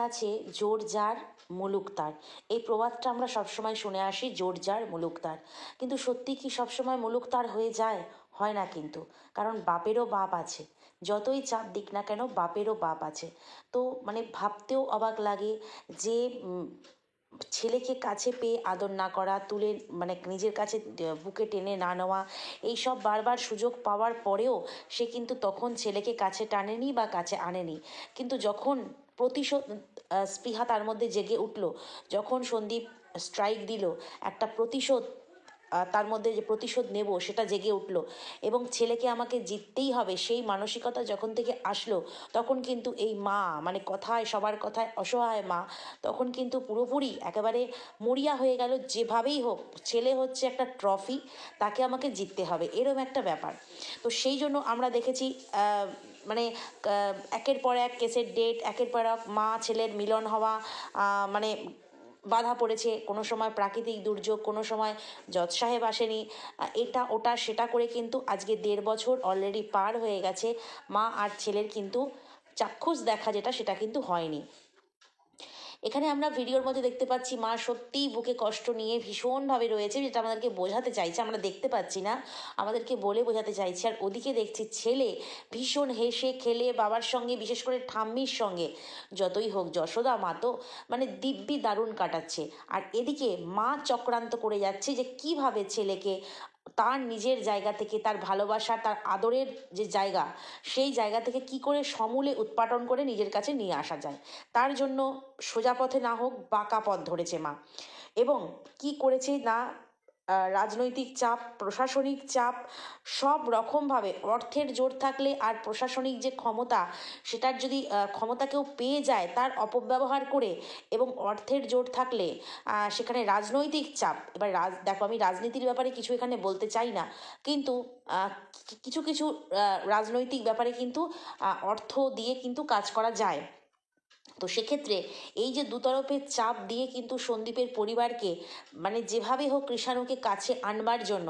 আছে জোর যার মুলুক তার। এই প্রবাদটা আমরা সবসময় শুনে আসি, জোর যার মুলুক তার। কিন্তু সত্যি কি সবসময় মুলুক তার হয়ে যায়? হয় না কিন্তু। কারণ বাপেরও বাপ আছে, যতই চাপ দিক না কেন বাপেরও বাপ আছে। তো মানে ভাবতেও অবাক লাগে যে ছেলেকে কাছে পেয়ে আদর না করা, তুলে মানে নিজের কাছে বুকে টেনে না নেওয়া, এইসব বারবার সুযোগ পাওয়ার পরেও সে কিন্তু তখন ছেলেকে কাছে টানেনি বা কাছে আনেনি। কিন্তু যখন প্রতিশোধ স্পৃহা তার মধ্যে জেগে উঠল, যখন সন্দীপ স্ট্রাইক দিল, একটা প্রতিশোধ তার মধ্যে যে প্রতিশোধ নেব সেটা জেগে উঠল, এবং ছেলেকে আমাকে জিততেই হবে সেই মানসিকতা যখন থেকে আসলো, তখন কিন্তু এই মা মানে কথায় সবার কথায় অসহায় মা তখন কিন্তু পুরোপুরি একেবারে মরিয়া হয়ে গেল। যেভাবেই হোক ছেলে হচ্ছে একটা ট্রফি, তাকে আমাকে জিততে হবে, এরম একটা ব্যাপার। তো সেই জন্য আমরা দেখেছি মানে একের পর এক কেসের ডেট, একের পর এক মা ছেলের মিলন হওয়া মানে বাধা পড়েছে, কোনো সময় প্রাকৃতিক দুর্যোগ, কোনো সময় জজ সাহেব আসেনি, এটা ওটা সেটা করে কিন্তু আজকে 1.5 বছর অলরেডি পার হয়ে গেছে, মা আর ছেলের কিন্তু চাক্ষুষ দেখা যেটা সেটা কিন্তু হয়নি। এখানে আমরা ভিডিওর মধ্যে দেখতে পাচ্ছি মা সত্যিই বুকে কষ্ট নিয়ে ভীষণভাবে রয়েছে, যেটা আমাদেরকে বোঝাতে চাইছে, আমরা দেখতে পাচ্ছি না, আমাদেরকে বলে বোঝাতে চাইছে। আর ওদিকে দেখছি ছেলে ভীষণ হেসে খেলে বাবার সঙ্গে, বিশেষ করে ঠাম্মির সঙ্গে, যতই হোক যশোদা মা তো মানে দিব্যি দারুণ কাটাচ্ছে। আর এদিকে মা চক্রান্ত করে যাচ্ছে যে কিভাবে ছেলেকে তার নিজের জায়গা থেকে, তার ভালোবাসা, তার আদরের যে জায়গা, সেই জায়গা থেকে কি করে সমূলে উৎপাটন করে নিজের কাছে নিয়ে আসা যায়, তার জন্য সোজা পথে না হোক বাঁকা পথ ধরেছে মা। এবং কি করেছে না, রাজনৈতিক চাপ, প্রশাসনিক চাপ, সব রকমভাবে অর্থের জোর থাকলে আর প্রশাসনিক যে ক্ষমতা, সেটার যদি ক্ষমতা কেউ পেয়ে যায় তার অপব্যবহার করে, এবং অর্থের জোর থাকলে সেখানে রাজনৈতিক চাপ। এবার দেখো আমি রাজনীতির ব্যাপারে কিছু এখানে বলতে চাই না, কিন্তু কিছু কিছু রাজনৈতিক ব্যাপারে কিন্তু অর্থ দিয়ে কিন্তু কাজ করা যায়। তো সেক্ষেত্রে এই যে দুতরফের চাপ দিয়ে কিন্তু সন্দীপের পরিবারকে মানে যেভাবে হোক কৃষাণুকে কাছে আনবার জন্য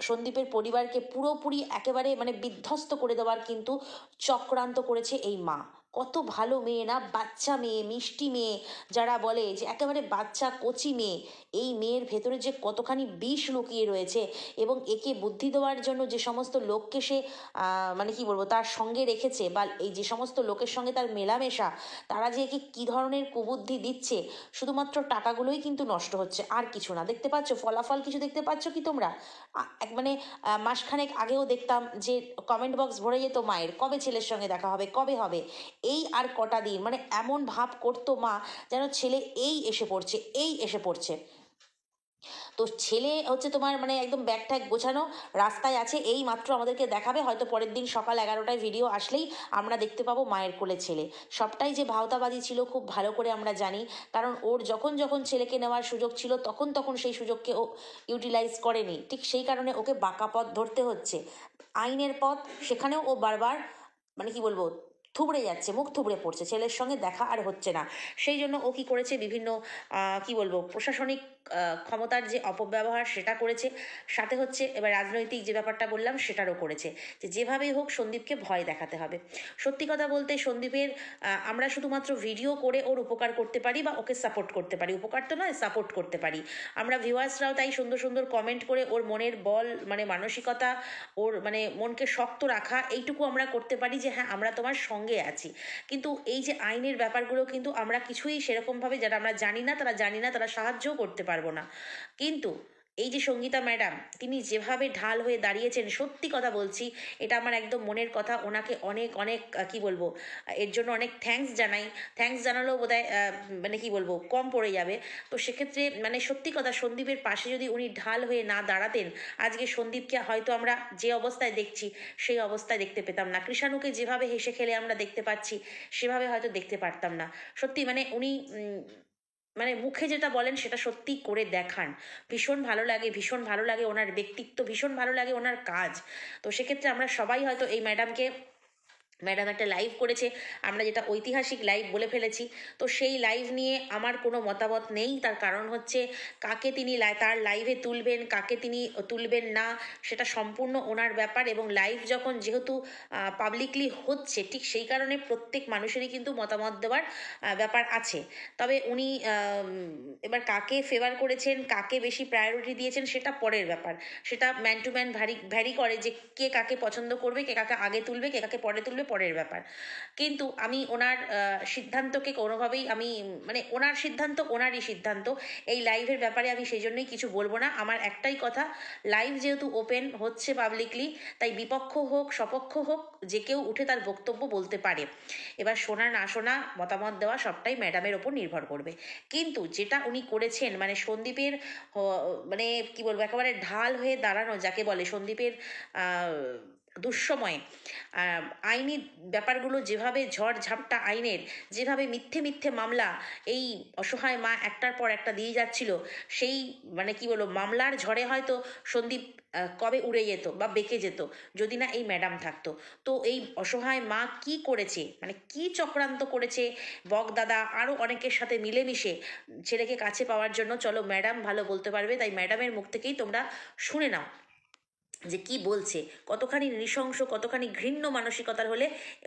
সন্দীপের পরিবারকে পুরোপুরি একেবারে মানে বিধ্বস্ত করে দেওয়ার কিন্তু চক্রান্ত করেছে এই মা। কত ভালো মেয়ে না, বাচ্চা মেয়ে, মিষ্টি মেয়ে, যারা বলে যে একেবারে বাচ্চা কচি মেয়ে, এই মেয়ের ভেতরে যে কতখানি বিষ লুকিয়ে রয়েছে, এবং একে বুদ্ধি দেওয়ার জন্য যে সমস্ত লোককে সে মানে কি বলবো তার সঙ্গে রেখেছে, বা এই যে সমস্ত লোকের সঙ্গে তার মেলামেশা, তারা যে একে কী ধরনের কুবুদ্ধি দিচ্ছে, শুধুমাত্র টাকাগুলোই কিন্তু নষ্ট হচ্ছে, আর কিছু না। দেখতে পাচ্ছ ফলাফল কিছু দেখতে পাচ্ছ কি তোমরা? মানে মাসখানেক আগেও দেখতাম যে কমেন্ট বক্স ভরে যেত মায়ের, কবে ছেলের সঙ্গে দেখা হবে, কবে হবে, এই আর কটা দিন, মানে এমন ভাব করতো মা যেন ছেলে এই এসে পড়ছে, এই এসে পড়ছে। তো ছেলে হচ্ছে তোমার মানে একদম ব্যাগ ট্যাগ গোছানো রাস্তায় আছে, এই মাত্র আমাদেরকে দেখাবে, হয়তো পরের দিন সকাল 11টায় ভিডিও আসলেই আমরা দেখতে পাবো মায়ের কোলে ছেলে। সবটাই যে ভাওতাবাজি ছিল খুব ভালো করে আমরা জানি, কারণ ওর যখন যখন ছেলেকে নেওয়ার সুযোগ ছিল তখন তখন সেই সুযোগকে ও ইউটিলাইজ করেনি, ঠিক সেই কারণে ওকে বাঁকা পথ ধরতে হচ্ছে, আইনের পথ, সেখানেও ও বারবার মানে কি বলবো থুবড়ে যাচ্ছে, মুখ থুবড়ে পড়ছে, ছেলের সঙ্গে দেখা আর হচ্ছে না। সেই জন্য ও কি করেছে, বিভিন্ন কি বলবো প্রশাসনিক ক্ষমতার যে অপব্যবহার সেটা করেছে, সাথে হচ্ছে এবার রাজনৈতিক যে ব্যাপারটা বললাম সেটারও করেছে, যে যেভাবেই হোক সন্দীপকে ভয় দেখাতে হবে। সত্যি কথা বলতে সন্দীপের আমরা শুধুমাত্র ভিডিও করে ওর উপকার করতে পারি বা ওকে সাপোর্ট করতে পারি, উপকার তো নয় সাপোর্ট করতে পারি আমরা ভিউয়ার্সরাও, তাই সুন্দর সুন্দর কমেন্ট করে ওর মনের বল মানে মানসিকতা, ওর মানে মনকে শক্ত রাখা, এইটুকু আমরা করতে পারি যে হ্যাঁ আমরা তোমার সঙ্গে আছি। কিন্তু এই যে আইনের ব্যাপারগুলো কিন্তু আমরা কিছুই সেরকমভাবে, যারা আমরা জানি না তারা জানি না, তারা সাহায্যও করতে পারবো না। কিন্তু এই যে সঙ্গীতা ম্যাডাম, তিনি যেভাবে ঢাল হয়ে দাঁড়িয়েছেন, সত্যি কথা বলছি, এটা আমার একদম মনের কথা, ওনাকে অনেক অনেক কি বলবো এর জন্য অনেক থ্যাঙ্কস জানাই। থ্যাঙ্কস জানালেও বোধহয় মানে কি বলবো কম পড়ে যাবে। তো সেক্ষেত্রে মানে সত্যি কথা, সন্দীপের পাশে যদি উনি ঢাল হয়ে না দাঁড়াতেন, আজকে সন্দীপকে হয়তো আমরা যে অবস্থায় দেখছি সেই অবস্থায় দেখতে পেতাম না, কৃষাণুকে যেভাবে হেসে খেলে আমরা দেখতে পাচ্ছি সেভাবে হয়তো দেখতে পারতাম না। সত্যি মানে উনি মানে মুখে যেটা বলেন সেটা সত্যি করে দেখান, ভীষণ ভালো লাগে, ভীষণ ভালো লাগে ওনার ব্যক্তিত্ব, ভীষণ ভালো লাগে ওনার কাজ। তো সেক্ষেত্রে আমরা সবাই হয়তো এই ম্যাডামকে ম্যাডাম একটা লাইভ করেছে, আমরা যেটা ঐতিহাসিক লাইভ বলে ফেলেছি। তো সেই লাইভ নিয়ে আমার কোনো মতামত নেই। তার কারণ হচ্ছে কাকে তিনি তার লাইভে তুলবেন, কাকে তিনি তুলবেন না, সেটা সম্পূর্ণ ওনার ব্যাপার। এবং লাইভ যখন যেহেতু পাবলিকলি হচ্ছে, ঠিক সেই কারণে প্রত্যেক মানুষেরই কিন্তু মতামত দেওয়ার ব্যাপার আছে। তবে উনি এবার কাকে ফেভার করেছেন, কাকে বেশি প্রায়োরিটি দিয়েছেন, সেটা পরের ব্যাপার। সেটা ম্যান টু ম্যান ভ্যারি করে, যে কে কাকে পছন্দ করবে, কে কাকে আগে তুলবে, কে কাকে পরে তুলবে, পরের ব্যাপার। কিন্তু আমি ওনার সিদ্ধান্তকে কোনোভাবেই আমি মানে ওনার সিদ্ধান্ত ওনারই সিদ্ধান্ত। এই লাইভের ব্যাপারে আমি সেই জন্যই কিছু বলবো না। আমার একটাই কথা, লাইভ যেহেতু ওপেন হচ্ছে পাবলিকলি, তাই বিপক্ষ হোক সপক্ষ হোক যে কেউ উঠে তার বক্তব্য বলতে পারে। এবার শোনা না শোনা, মতামত দেওয়া সবটাই ম্যাডামের ওপর নির্ভর করবে। কিন্তু যেটা উনি করেছেন, মানে সন্দীপের মানে কি বলবো, একেবারে ঢাল হয়ে দাঁড়ানো যাকে বলে, সন্দীপের দুঃসময়ে আইনি ব্যাপারগুলো যেভাবে, ঝড় ঝাপটা আইনের যেভাবে মিথ্যে মিথ্যে মামলা এই অসহায় মা একটার পর একটা দিয়ে যাচ্ছিল, সেই মানে কি বলবো, মামলার ঝড়ে হয়তো সন্দীপ কবে উড়ে যেত বা বেঁকে যেত যদি না এই ম্যাডাম থাকতো। তো এই অসহায় মা কি করেছে, মানে কি চক্রান্ত করেছে বক দাদা আরও অনেকের সাথে মিলেমিশে ছেলেকে কাছে পাওয়ার জন্য, চলো ম্যাডাম ভালো বলতে পারবে, তাই ম্যাডামের মুখ থেকেই তোমরা শুনে নাও যে কি বলছে, কতখানি নৃশংস, কতখানি ঘৃণ্য মানসিকতার হলে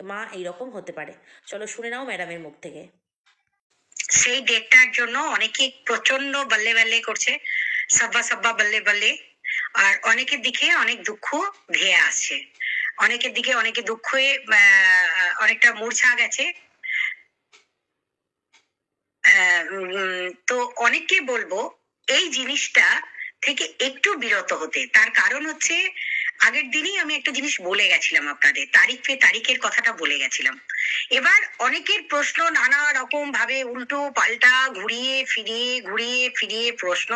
মা এইরকম হতে পারে। চলো শুনে নাও ম্যাডামের মুখ থেকে। সেই ডেটটার জন্য অনেকে প্রচন্ড বল্লে বল্লে করছে, সাব্বা সাব্বা বল্লে বল্লে, আর অনেকের দিকে অনেক দুঃখ ধেয়ে আসছে, অনেকের দিকে অনেকে দুঃখে অনেকটা মূর্ছা গেছে। তো অনেককে বলবো এই জিনিসটা থেকে একটু বিরত হতে। তার কারণ হচ্ছে আগের দিনই আমি একটা জিনিস বলে গেছিলাম আপনাদের, তারিখের কথাটা বলে গেছিলাম। এবার অনেকের প্রশ্ন নানা রকম ভাবে উল্টো পাল্টা ঘুরিয়ে ফিরিয়ে প্রশ্ন,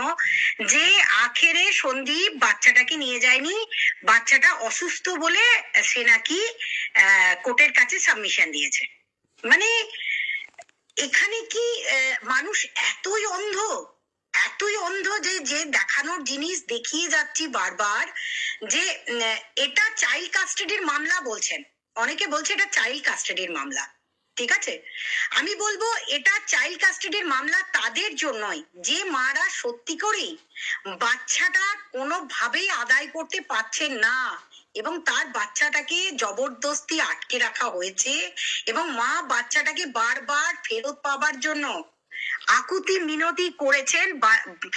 যে আখেরে সন্দীপ বাচ্চাটাকে নিয়ে যায়নি, বাচ্চাটা অসুস্থ বলে সে নাকি কোর্টের কাছে সাবমিশন দিয়েছে। মানে এখানে কি মানুষ এতই অন্ধ যে যে দেখানোর জিনিস দেখিয়ে যাচ্ছি বারবার, যে এটা চাইল্ড কাস্টাডির মামলা বলছেন, অনেকে বলছে এটা চাইল্ড কাস্টাডির মামলা। ঠিক আছে, আমি বলবো এটা চাইল্ড কাস্টাডির মামলা তাদের জন্যই যে মারা সত্যি করেই বাচ্চাটা কোনোভাবেই আদায় করতে পারছেন না, এবং তার বাচ্চাটাকে জবরদস্তি আটকে রাখা হয়েছে, এবং মা বাচ্চাটাকে বারবার ফেরত পাবার জন্য আকুতি মিনতি করেছেন,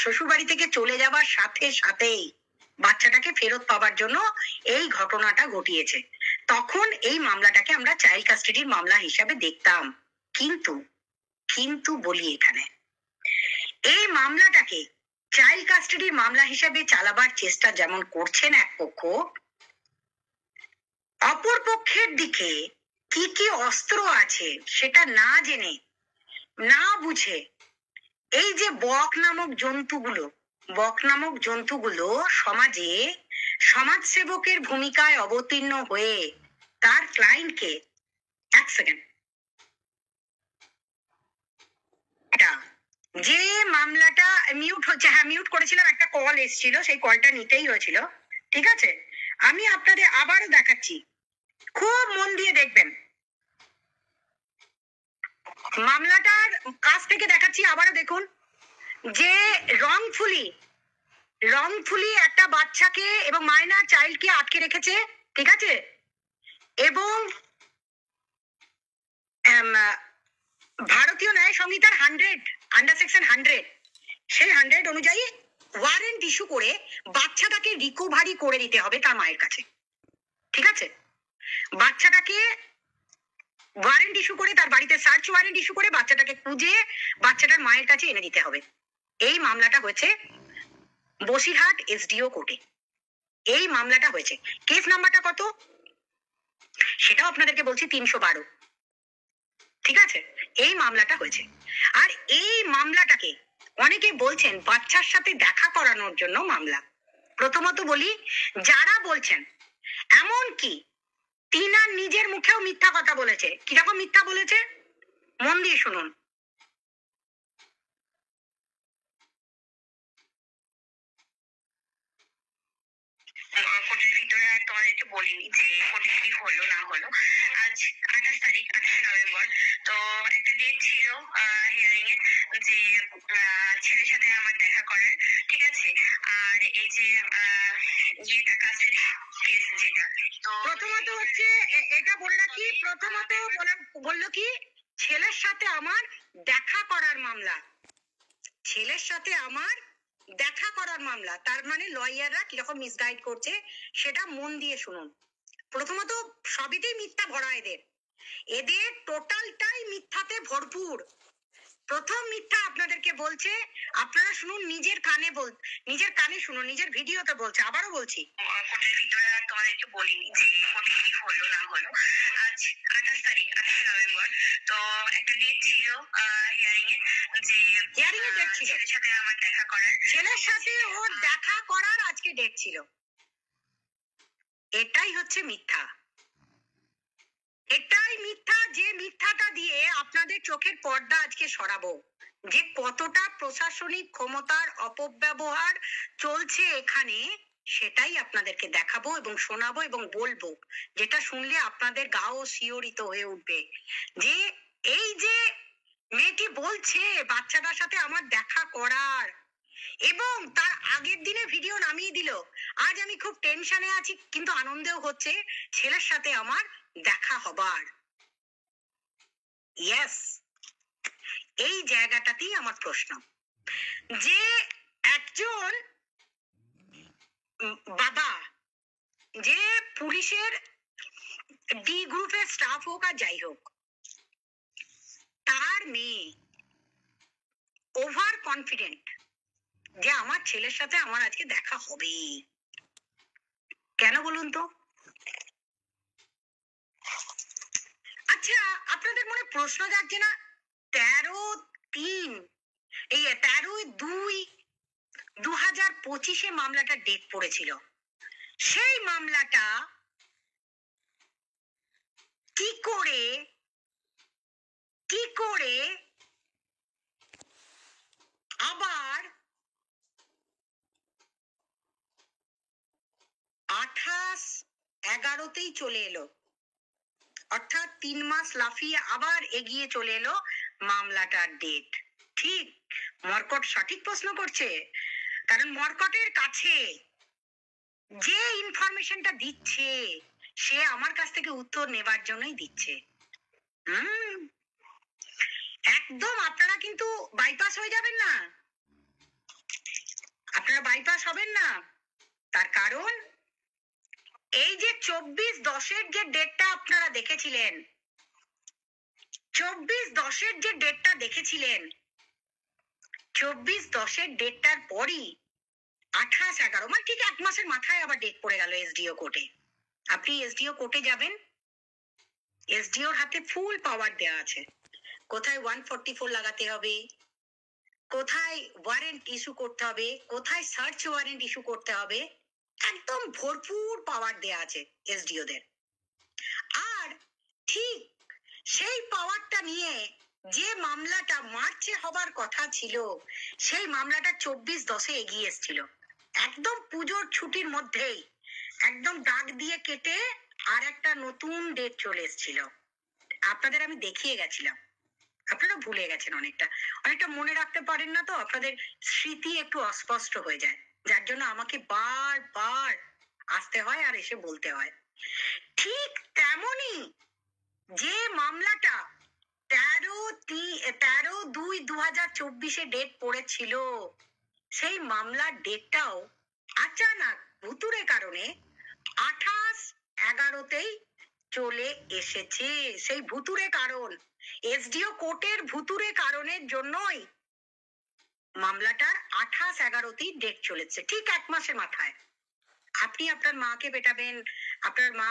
শ্বশুরবাড়ি থেকে চলে যাবার সাথে সাথেই বাচ্চাটাকে ফেরত পাবার জন্য এই ঘটনাটা ঘটিয়েছে। তখন এই মামলাটাকে আমরা চাইল্ড কাস্টাডির মামলা হিসাবে দেখতাম। কিন্তু বলি এখানে, এই মামলাটাকে চাইল্ড কাস্টাডির মামলা হিসাবে চালাবার চেষ্টা যেমন করছেন এক পক্ষ, অপর পক্ষের দিকে কি কি অস্ত্র আছে সেটা না জেনে না বুঝে এই যে বক নামক জন্তুগুলো সমাজে সমাজসেবকের ভূমিকায় অবতীর্ণ হয়ে তার ক্লায়েন্টকে, এক সেকেন্ড, যে মামলাটা মিউট হচ্ছে, হ্যাঁ মিউট করেছিলাম, একটা কল এসেছিল, সেই কলটা নিতেই হয়েছিল। ঠিক আছে, আমি আপনাদের আবারও দেখাচ্ছি, খুব মন দিয়ে দেখবেন, মামলাটার কাছ থেকে দেখাচ্ছি, আবারও দেখুন, যে রংফুলি একটা বাচ্চাকে এবং মাইনার চাইল্ডকে আটকে রেখেছে। ঠিক আছে, এবং ভারতীয় ন্যায় সংহিতার 100 আন্ডার সেকশন 100, সেই 100 অনুযায়ী ওয়ারেন্ট ইস্যু করে বাচ্চাটাকে রিকভারি করে দিতে হবে তার মায়ের কাছে। ঠিক আছে, বাচ্চাটাকে ওয়ারেন্ট ইস্যু করে, তার বাড়িতে সার্চ ওয়ারেন্ট ইস্যু করে বাচ্চাটাকে খুঁজে বাচ্চাটার মায়ের কাছে এনে দিতে হবে। এই মামলাটা হয়েছে বসিরহাট এসডিও কোর্টে। এই মামলাটা হয়েছে, কেস নাম্বারটা কত সেটাও আপনাদেরকে বলছি, 312। ঠিক আছে, এই মামলাটা হয়েছে। আর এই মামলাটাকে অনেকে বলছেন বাচ্চার সাথে দেখা করানোর জন্য মামলা। প্রথমত বলি, যারা বলছেন, এমন কি তিনার নিজের মুখেও মিথ্যা কথা বলেছে। কিরকম মিথ্যা বলেছে মন দিয়ে শুনুন। কোর্টের ভিতরে তোমাদেরকে বলিনি যে কোর্টে কি হলো না হলো। আজ 28 তারিখ, 28 নভেম্বর। তো একটা ডেট ছিল হিয়ারিং এর, যে ছেলের সাথে আমার দেখা করার। ঠিক আছে। আর এই যে যেটা কাছের কেস, যেটা তো প্রথমত হচ্ছে এটা বলে রাখি, প্রথমত বললো কি ছেলের সাথে আমার দেখা করার মামলা, ছেলের সাথে আমার দেখা করার মামলা। তার মানে লয়াররা কিরকম মিসগাইড করছে সেটা মন দিয়ে শুনুন। প্রথমত সবইতেই মিথ্যা ভরা এদের, এদের টোটালটাই মিথ্যাতে ভরপুর। প্রথম মিথ্যা আপনাদেরকে বলছে, আপনারা শুনুন, নিজের কানে শুনুন, নিজের ভিডিওতে বলছে। আবারও বলছি, কোর্টের ভিতরে আর তোমাদেরকে বলিনি যে কোর্টে কি হলো না হলো। আজ 28 তারিখ, 28 নভেম্বর। তো একটা ডেট ছিল হিয়ারিং এর, যে হিয়ারিং এর ডেট ছিল, ছেলের সাথে আমার দেখা করার, ছেলের সাথে ওর দেখা করার আজকে ডেট ছিল। এটাই হচ্ছে মিথ্যা, এটাই মিথ্যা। যে মিথ্যাটা দিয়ে আপনাদের চোখের পর্দা আজকে সরাবো, যে কতটা প্রশাসনিক ক্ষমতার অপব্যবহার চলছে এখানে, সেটাই আপনাদেরকে দেখাবো এবং শোনাবো এবং বলবো, যেটা শুনলে আপনাদের গাও শিহরিত হয়ে উঠবে। যে এই যে মেয়েটি বলছে বাচ্চাটার সাথে আমার দেখা করার, এবং তার আগের দিনে ভিডিও নামিয়ে দিল। আজ আমি খুব টেনশনে আছি, কিন্তু আনন্দেও হচ্ছে, ছেলের সাথে আমার দেখা হবার। ইয়েস, এই জায়গাটাতেই আমার প্রশ্ন, যে একজন বাবা, যে পুলিশের ডি গ্রুপের স্টাফ হোক আর যাই হোক, তার মেয়ে ওভার কনফিডেন্ট যে আমার ছেলের সাথে আমার আজকে দেখা হবে। কেন বলুন তো? আচ্ছা, আপনাদের মনে প্রশ্ন জাগছে না, 13/3 এই 13/2/2025 মামলাটা ডেট পড়েছিল, সেই মামলাটা কি করে আবার 28/11 চলে এলো, অর্থাৎ 3 মাস লাফিয়ে আবার এগিয়ে চলে এলো মামলাটার ডেট। ঠিক, মর্কট সঠিক প্রশ্ন করছে, কারণ মর্কটের কাছে যে ইনফরমেশনটা দিচ্ছে, সে আমার কাছ থেকে উত্তর নেবার জন্যই দিচ্ছে। একদম আপনারা কিন্তু বাইপাস হয়ে যাবেন না, আপনারা বাইপাস হবেন না। তার কারণ এই যে 24/10 যে ডেটটা আপনারা দেখেছিলেন, 24/10 যে ডেটটা দেখেছিলেন, 24/10 ডেটটার পরই 28/11, মানে ঠিক 1 মাসের মাথায় আবার ডেট পড়ে গেল এসডিও কোর্টে। আপনি এসডিও কোর্টে যাবেন, এসডিওর হাতে ফুল পাওয়ার দেওয়া আছে, কোথায় 144 লাগাতে হবে, কোথায় ওয়ারেন্ট ইস্যু করতে হবে, কোথায় সার্চ ওয়ারেন্ট ইস্যু করতে হবে, একদম ভরপুর পাওয়ার দেয়া আছে এসডিওদের। আর ঠিক সেই পাওয়ারটা নিয়ে যে মামলাটা মার্চে হবার কথা ছিল, সেই মামলাটা 24/10 এগিয়ে এসেছিল, একদম পুজোর ছুটির মধ্যেই একদম দাগ দিয়ে কেটে আর একটা নতুন ডেট চলে এসেছিল। আপনাদের আমি দেখিয়ে গেছিলাম, আপনারা ভুলে গেছেন, অনেকটা মনে রাখতে পারেন না, তো আপনাদের স্মৃতি একটু অস্পষ্ট হয়ে যায়, যার জন্য আমাকে বারবার আসতে হয় আর এসে বলতে হয়। ঠিক তেমনি যে মামলাটা 13/2/2024 ডেট পড়েছিল, সেই মামলার ডেটটাও আচানক ভুতুরে কারণে 28/11 চলে এসেছে। সেই ভুতুরে কারণ, এসডিও কোর্টের ভুতুরে কারণের জন্যই মামলাটার 28/11 ডেট চলেছে, ঠিক 1 মাসের মাথায়। আপনি আপনার মাকে পেটাবেন, আপনার মা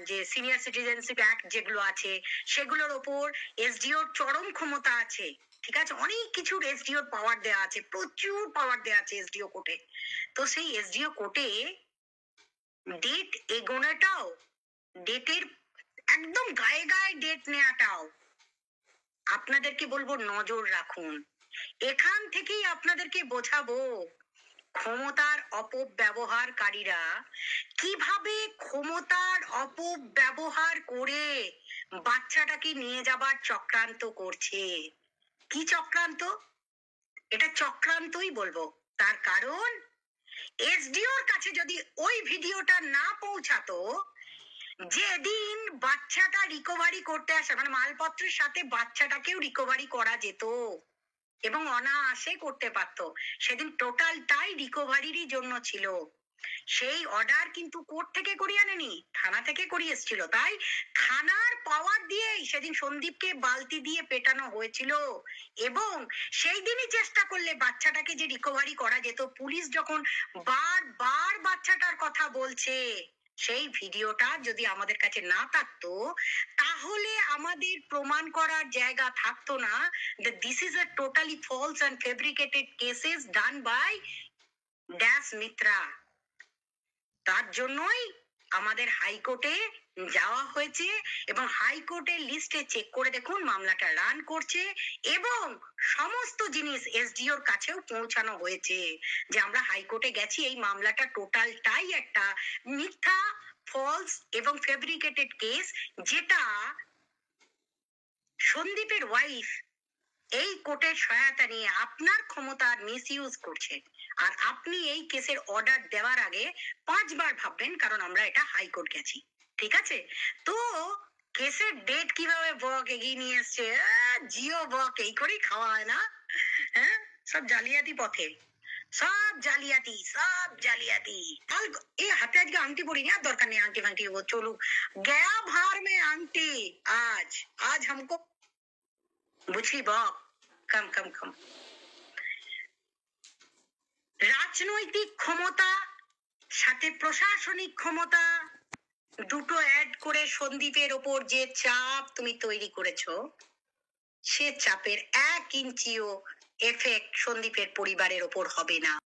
যে সিনিয়র সিটিজেনশিপ অ্যাক্ট যেগুলো আছে সেগুলোর ওপর এসডিওর চরম ক্ষমতা আছে, ঠিক আছে, অনেক কিছুর এসডিওর পাওয়ার দেওয়া আছে, প্রচুর পাওয়ার দেওয়া আছে এসডিও কোর্টে। তো সেই এসডিও কোর্টে ডেট এগোনোটাও, ডেটের একদম গায়ে গায়ে ডেট নেওয়াটাও আপনাদেরকে বলবো নজর রাখুন। এখান থেকেই আপনাদেরকে বোঝাবো ক্ষমতার অপব্যবহারকারীরা কিভাবে ক্ষমতার অপব্যবহার করে বাচ্চাটাকে নিয়ে যাবার চক্রান্ত করছে। কি চক্রান্ত? এটা চক্রান্তই বলবো। তার কারণ এসডিওর কাছে যদি ওই ভিডিওটা না পৌঁছাতো, যেদিন বাচ্চাটা রিকভারি করতে আসে, মানে মালপত্রের সাথে বাচ্চাটাকেও রিকভারি করা যেত এবং অনায়াসে করতে পারতো, সেদিন টোটালটাই রিকভারিরই জন্য ছিল। সেই অর্ডার কিন্তু কোর্ট থেকে করিয়ে আনেনি, থানা থেকে করিয়ে এসেছিল। তাই থানার পাওয়ার দিয়েই সেদিন সন্দীপকে বালতি দিয়ে পেটানো হয়েছিল। এবং সেই দিনই চেষ্টা করলে বাচ্চাটাকে যে রিকভারি করা যেত, পুলিশ যখন বারবার বাচ্চাটার কথা বলছে, সেই ভিডিওটা যদি আমাদের কাছে না থাকতো, তাহলে আমাদের প্রমাণ করার জায়গা থাকতো না that this is a totally false and fabricated cases done by dash Mitra. তার জন্যই আমাদের হাইকোর্টে যাওয়া হয়েছে এবং হাইকোর্টের লিস্টে চেক করে দেখুন মামলাটা রান করছে এবং সমস্ত জিনিস এসডিওর কাছেও পৌঁছানো হয়েছে যে আমরা হাইকোর্টে গেছি, এই মামলাটা টোটালটাই একটা মিথ্যা, ফলস এবং ফেব্রিকেটেড কেস, যেটা সন্দীপের ওয়াইফ এই কোর্টের সহায়তা নিয়ে আপনার ক্ষমতার মিসইউজ করছে। আর আপনি এই কেসের অর্ডার দেওয়ার আগে 5 বার ভাববেন, কারণ আমরা এটা হাইকোর্ট গেছি। ঠিক আছে? তো কেসের ডেট কিভাবে বক এগিয়ে নিয়ে এসছে, জিও বক এই করেই খাওয়া হয় না? হ্যাঁ, সব জালিয়াতি পথে, সব জালিয়াতি, সব জালিয়াতি। এই হাতে আজকে আংটি পরিনি, আর দরকার নেই আংটি ফাংটি, ও চলুক গয়া ভার মে আংটি। আজ আজ हमको বুঝলি বক, কম কম কম। রাজনৈতিক ক্ষমতা সাথে প্রশাসনিক ক্ষমতা দুটো অ্যাড করে সন্দীপের ওপর যে চাপ তুমি তৈরি করেছো, সে চাপের 1 ইঞ্চিও এফেক্ট সন্দীপের পরিবারের ওপর হবে না।